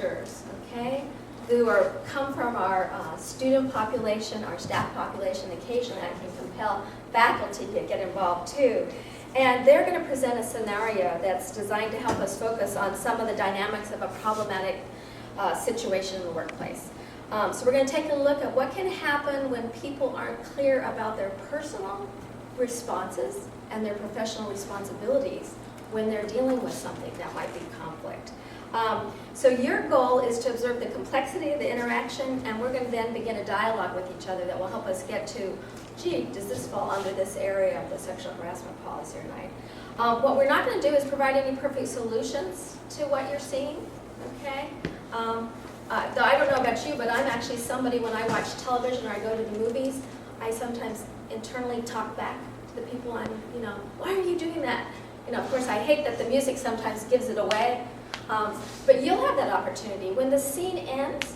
actors, okay, who come from our student population, our staff population. Occasionally I can compel faculty to get involved too. And they're going to present a scenario that's designed to help us focus on some of the dynamics of a problematic situation in the workplace. So we're going to take a look at what can happen when people aren't clear about their personal responses and their professional responsibilities when they're dealing with something that might be conflict. So your goal is to observe the complexity of the interaction, and we're going to then begin a dialogue with each other that will help us get to, gee, does this fall under this area of the sexual harassment policy or not? What we're not going to do is provide any perfect solutions to what you're seeing, okay? Though I don't know about you, but I'm actually somebody, when I watch television or I go to the movies, I sometimes internally talk back to the people I'm, why are you doing that? Of course, I hate that the music sometimes gives it away, but you'll have that opportunity. When the scene ends,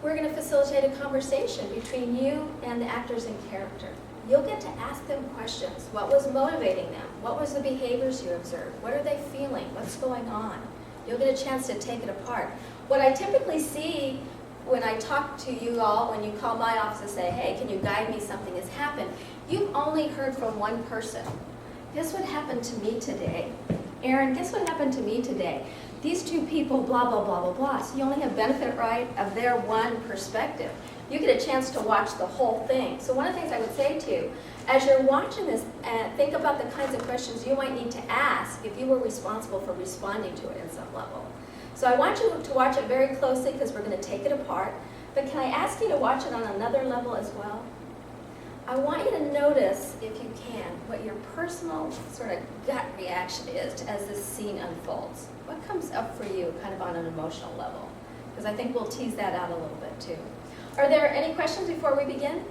we're going to facilitate a conversation between you and the actors in character. You'll get to ask them questions. What was motivating them? What was the behaviors you observed? What are they feeling? What's going on? You'll get a chance to take it apart. What I typically see when I talk to you all, when you call my office and say, hey, can you guide me, something has happened, you've only heard from one person. Guess what happened to me today? Aaron, guess what happened to me today? These two people, blah, blah, blah, blah, blah. So you only have benefit, right, of their one perspective. You get a chance to watch the whole thing. So one of the things I would say to you, as you're watching this, think about the kinds of questions you might need to ask if you were responsible for responding to it in some level. So I want you to watch it very closely because we're going to take it apart. But can I ask you to watch it on another level as well? I want you to notice, if you can, what your personal sort of gut reaction is as this scene unfolds. What comes up for you kind of on an emotional level? Because I think we'll tease that out a little bit too. Are there any questions before we begin?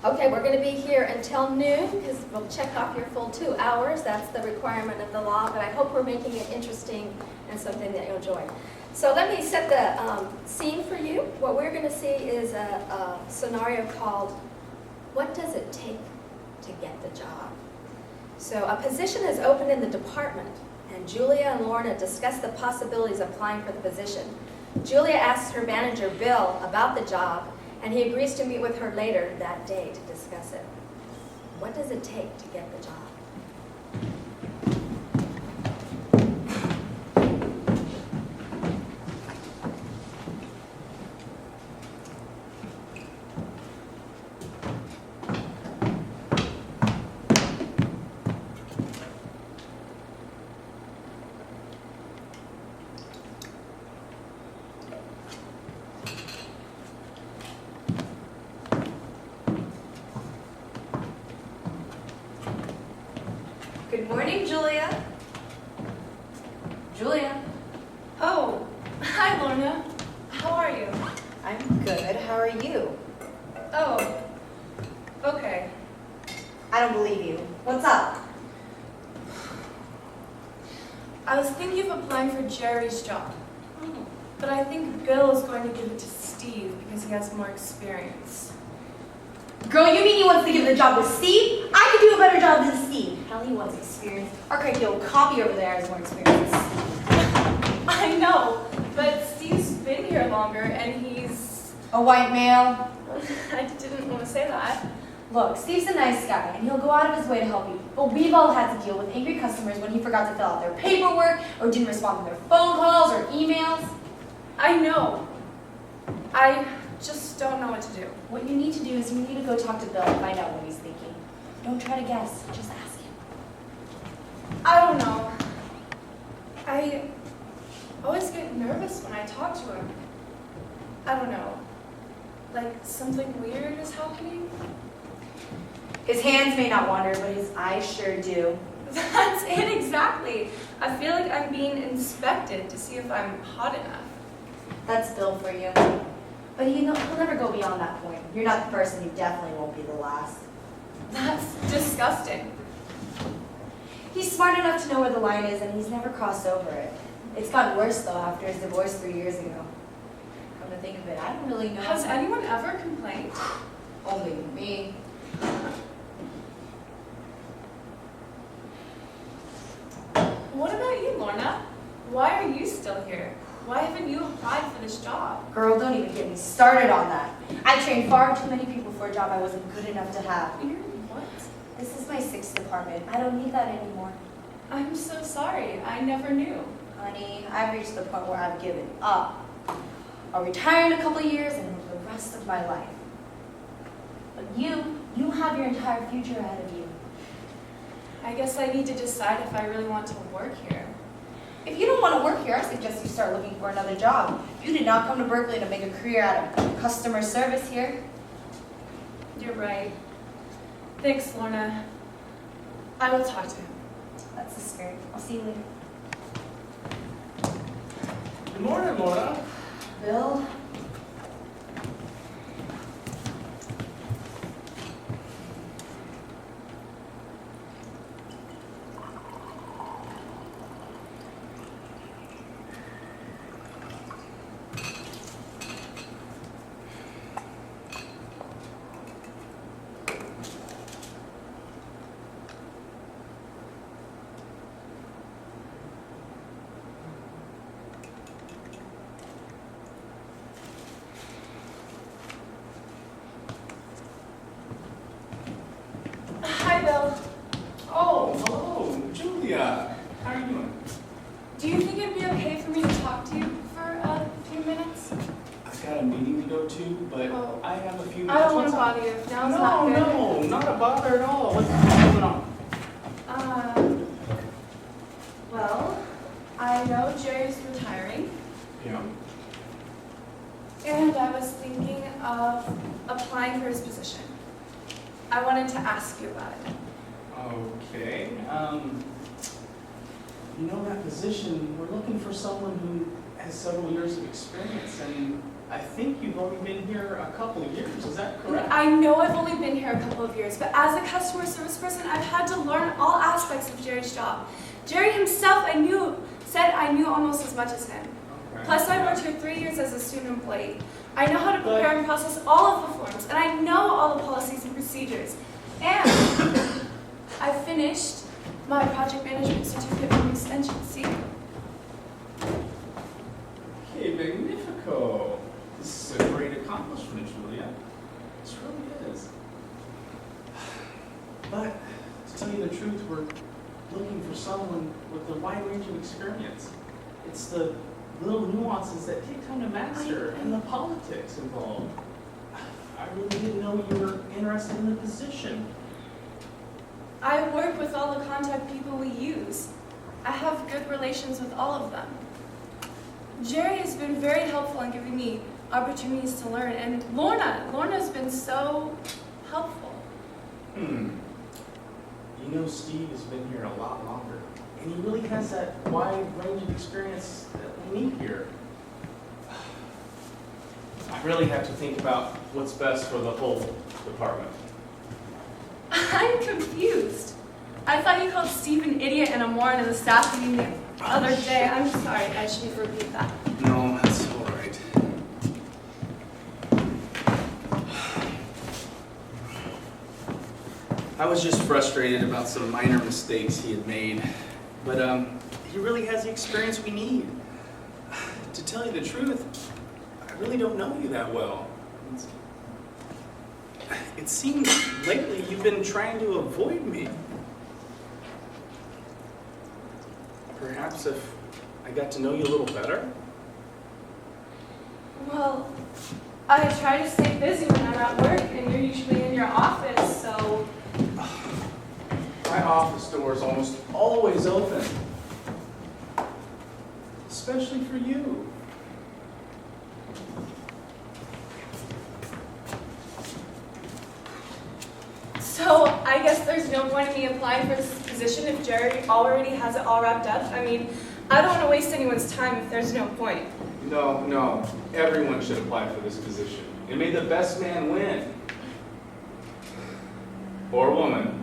Okay, we're going to be here until noon because we'll check off your full 2 hours. That's the requirement of the law, but I hope we're making it interesting and something that you'll enjoy. So let me set the scene for you. What we're going to see is a scenario called, what does it take to get the job? So a position is open in the department, and Julia and Lorna discuss the possibilities of applying for the position. Julia asks her manager, Bill, about the job, and he agrees to meet with her later that day to discuss it. What does it take to get the job? Good morning, Julia. Julia. Oh, hi, Lorna. How are you? I'm good. How are you? Oh, okay. I don't believe you. What's up? I was thinking of applying for Jerry's job, but I think Bill is going to give it to Steve because he has more experience. Girl, you mean he wants to give the job to Steve? I could do a better job than Steve. Hell, he wants experience. Our crazy old copy over there has more experience than Steve. I know, but Steve's been here longer and he's... A white male? I didn't want to say that. Look, Steve's a nice guy, and he'll go out of his way to help you. But we've all had to deal with angry customers when he forgot to fill out their paperwork, or didn't respond to their phone calls or emails. I know. I just don't know what to do. What you need to do is you need to go talk to Bill and find out what he's thinking. Don't try to guess, just ask him. I don't know. I always get nervous when I talk to him. I don't know. Like something weird is happening? His hands may not wander, but his eyes sure do. That's it exactly. I feel like I'm being inspected to see if I'm hot enough. That's Bill for you. But he'll never go beyond that point. You're not the first, and you definitely won't be the last. That's disgusting. He's smart enough to know where the line is, and he's never crossed over it. It's gotten worse, though, after his divorce 3 years ago. Come to think of it, I don't really know. Has anyone ever complained? Only me. What about you, Lorna? Why are you still here? Why haven't you applied for this job? Girl, don't even get me started on that. I trained far too many people for a job I wasn't good enough to have. You're what? This is my 6th department. I don't need that anymore. I'm so sorry. I never knew. Honey, I've reached the point where I've given up. I'll retire in a couple of years and live the rest of my life. But you have your entire future ahead of you. I guess I need to decide if I really want to work here. If you don't want to work here, I suggest you start looking for another job. You did not come to Berkeley to make a career out of customer service here. You're right. Thanks, Lorna. I will talk to him. That's the spirit. I'll see you later. Good morning, Laura. Bill? Hi, Bill. Oh, hello, Julia. How are you doing? Do you think it'd be okay for me to talk to you for a few minutes? I've got a meeting to go to, but Oh. I have a few minutes. I don't want What's to up? bother you if now's not good. No, not a bother at all. What's going on? Well, I know Jerry's retiring, Yeah. and I was thinking of applying for his position. I wanted to ask you about it. Okay. You know that position, we're looking for someone who has several years of experience, and I think you've only been here a couple of years. Is that correct? I know I've only been here a couple of years, but as a customer service person, I've had to learn all aspects of Jerry's job. Jerry himself, said I knew almost as much as him. Okay. Plus, I worked here 3 years as a student employee. I know how to prepare and process all of the forms, and I know all the policies and procedures. And I finished my project management certificate from Extension C. Okay, magnifico. This is a great accomplishment, Julia. This really is. But to tell you the truth, we're looking for someone with a wide range of experience. It's the little nuances that take time to master and the politics involved. I really didn't know you were interested in the position. I work with all the contact people we use. I have good relations with all of them. Jerry has been very helpful in giving me opportunities to learn, and Lorna's been so helpful. You know, Steve has been here a lot longer, and he really has that wide range of experience that we need here. I really have to think about what's best for the whole department. I'm confused. I thought you called Steve an idiot and a moron in the staff meeting the other day. I'm sorry, I shouldn't repeat that. No, that's all right. I was just frustrated about some minor mistakes he had made, but he really has the experience we need. To tell you the truth, I really don't know you that well. It seems lately you've been trying to avoid me. Perhaps if I got to know you a little better? Well, I try to stay busy when I'm at work, and you're usually in your office, so... My office door is almost always open. Especially for you. So, I guess there's no point in me applying for this position if Jerry already has it all wrapped up. I mean, I don't want to waste anyone's time if there's no point. No. Everyone should apply for this position. And may the best man win. Or woman.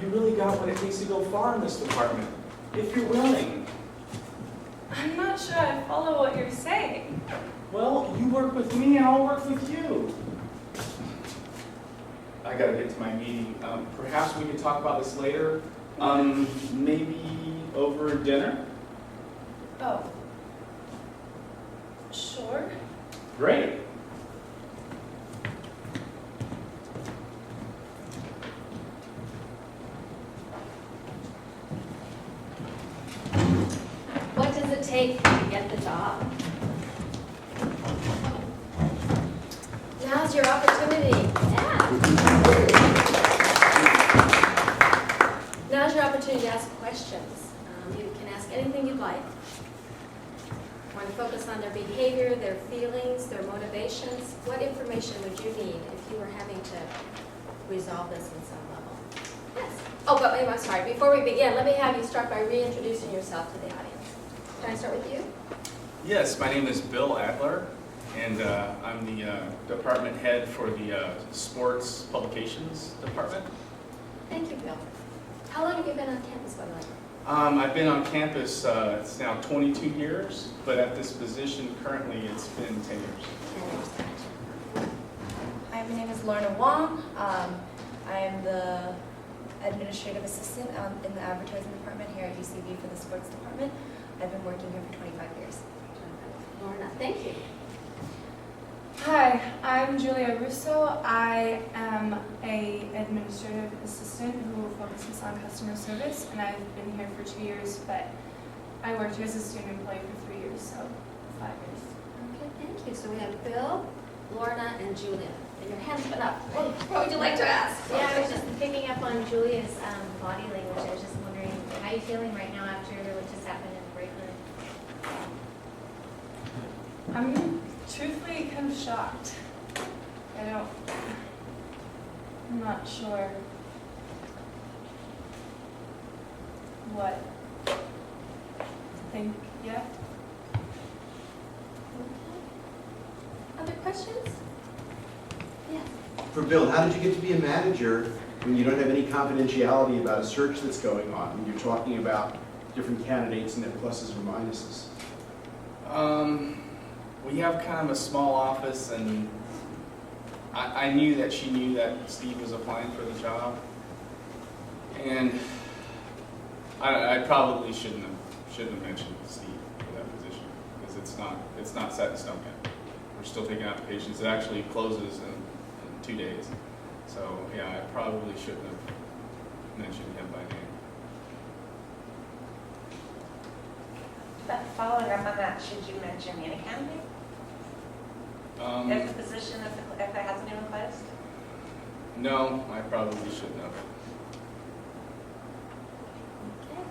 You really got what it takes to go far in this department. If you're willing. I'm not sure I follow what you're saying. Well, you work with me and I'll work with you. I gotta get to my meeting. Perhaps we could talk about this later. Maybe over dinner? Oh. Sure. Great. What does it take to get the job? Now's your opportunity. Yeah. Now's your opportunity to ask questions. You can ask anything you'd like. Want to focus on their behavior, their feelings, their motivations. What information would you need if you were having to resolve this in some level? Yes. Oh, but I'm sorry. Before we begin, let me have you start by reintroducing yourself to the audience. Can I start with you? Yes, my name is Bill Adler, and I'm the department head for the sports publications department. Thank you, Bill. How long have you been on campus, by the way? I've been on campus, it's now 22 years, but at this position currently it's been 10 years. Hi, my name is Lorna Wong. I am the administrative assistant in the advertising department here at UCB for the sports department. I've been working here for 25 years. Lorna, thank you. Hi, I'm Julia Russo. I am an administrative assistant who focuses on customer service, and I've been here for 2 years, but I worked here as a student employee for 3 years, so 5 years. Okay, thank you. So we have Bill, Lorna, and Julia. And your hand's been up. What would you like to ask? Yeah, I was just picking up on Julia's body language. I was just wondering, how are you feeling right now after what just happened in the break room? I'm truthfully kind of shocked. I'm not sure what to think yet. Other questions? Yes. For Bill, how did you get to be a manager when you don't have any confidentiality about a search that's going on, when you're talking about different candidates and their pluses or minuses? We have kind of a small office, and I knew that she knew that Steve was applying for the job, and I probably shouldn't have mentioned Steve for that position, because it's not set in stone yet. We're still taking applications. It actually closes in 2 days. So yeah, I probably shouldn't have mentioned him by name. But following up on that, should you mention any candidate? If the position, if it hasn't even closed? No, I probably shouldn't have. Okay.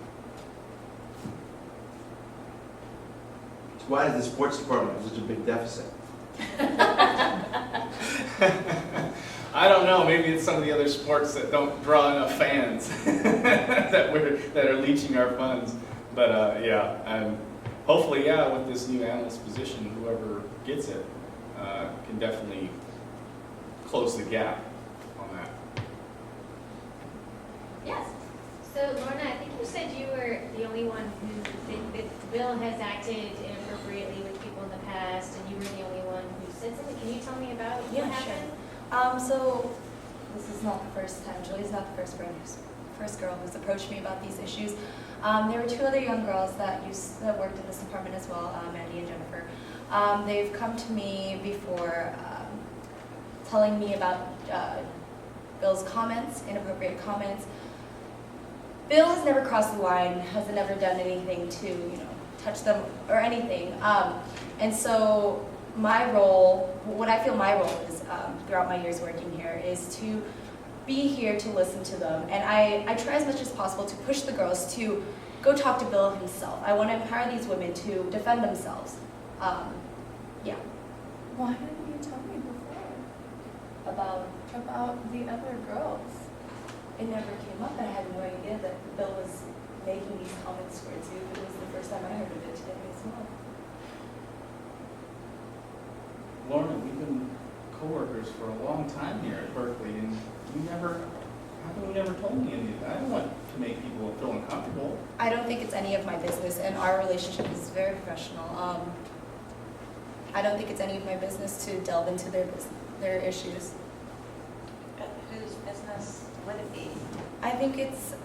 So why does the sports department have such a big deficit? I don't know. Maybe it's some of the other sports that don't draw enough fans that are leeching our funds. But yeah, and hopefully, yeah, with this new analyst position, whoever gets it can definitely close the gap on that. Yes. So, Lorna, I think you said you were the only one that Bill has acted inappropriately with people in the past, and you were the only one who said something. Can you tell me about what happened? So this is not the first time. Julie's not the first girl who's approached me about these issues. There were 2 other young girls that worked in this department as well, Mandy and Jennifer. They've come to me before telling me about Bill's comments, inappropriate comments. Bill has never crossed the line, has never done anything to, touch them or anything. And so my role, what I feel my role is throughout my years working here, is to be here to listen to them. And I try as much as possible to push the girls to go talk to Bill himself. I want to empower these women to defend themselves. Yeah. Why didn't you tell me before About the other girls? it never came up, and I had no idea that Bill was making these comments towards you. It was the first time I heard of it today as well. Lorna, we've been coworkers for a long time here at Berkeley, and how come you never told me any of that? I don't want to make people feel uncomfortable. I don't think it's any of my business, and our relationship is very professional. I don't think it's any of my business to delve into their issues. Whose business would it be? I think it's